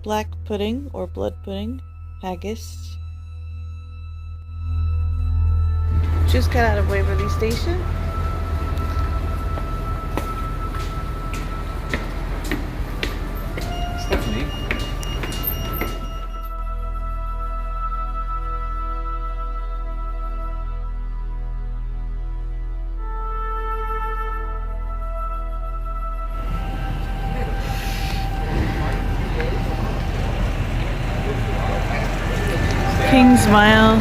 black pudding or blood pudding, haggis. Just got out of Waverly Station. Stephanie. King's Mile.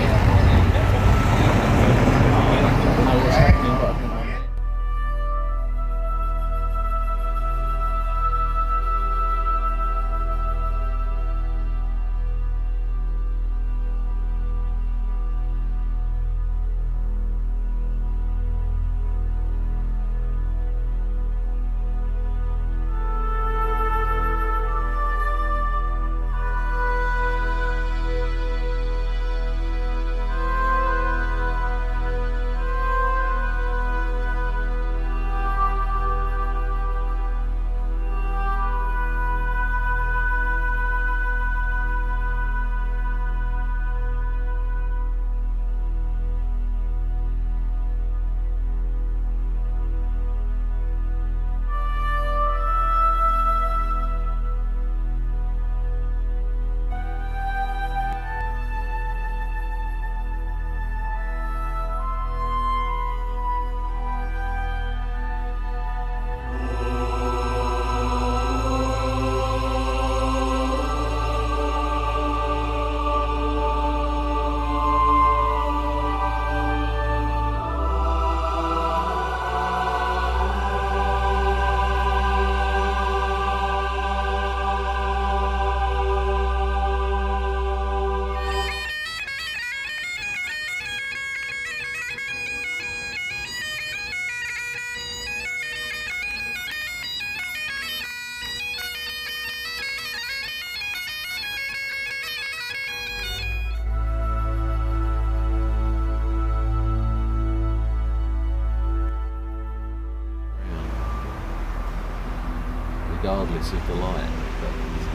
Regardless of the light, but it's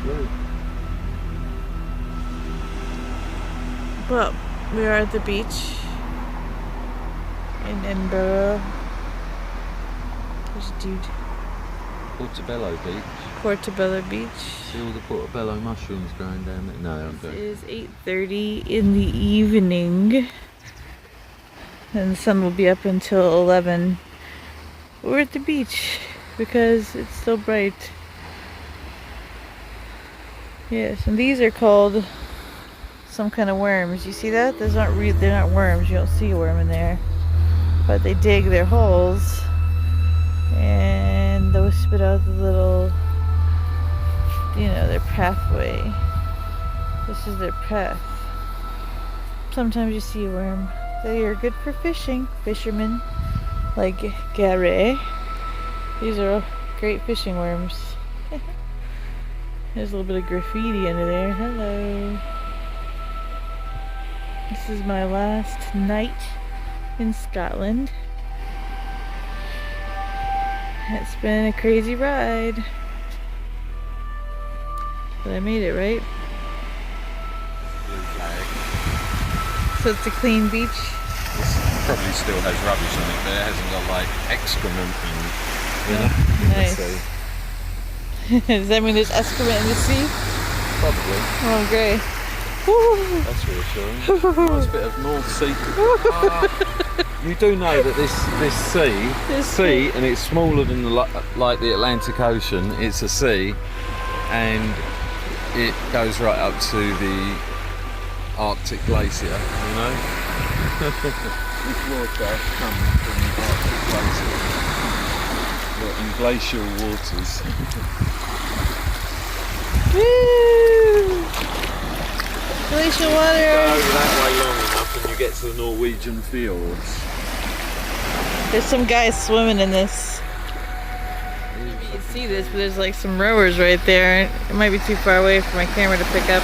blue. Well, we are at the beach in Edinburgh. There's a dude. Portobello Beach. Portobello Beach. See all the portobello mushrooms growing down there? No, I'm It going. is 8:30 in the evening, and the sun will be up until 11. We're at the beach because it's still bright. Yes, and these are called some kind of worms. You see that? Those aren't they're not worms. You don't see a worm in there, but they dig their holes and those spit out the little, their pathway. This is their path. Sometimes you see a worm. They are good for fishing. Fishermen like Gary. These are all great fishing worms. There's a little bit of graffiti under there. Hello. This is my last night in Scotland. It's been a crazy ride. But I made it, right? Blue flag. So it's a clean beach. This probably still has rubbish on it, but it hasn't got like excrement Nice. Does that mean there's excrement in the sea? Probably. Oh, great. Woo. That's reassuring. Nice bit of North Sea. You do know that this sea, and it's smaller than like the Atlantic Ocean. It's a sea, and it goes right up to the Arctic glacier. You know, this water comes from the Arctic glacier. In glacial waters. Woo! Glacial water. Go that way long enough and you get to the Norwegian fjords. There's some guys swimming in this. You can see this, but there's like some rowers right there. It might be too far away for my camera to pick up.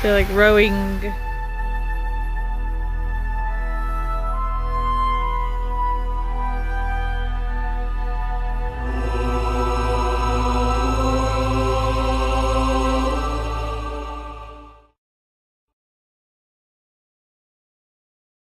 They're like rowing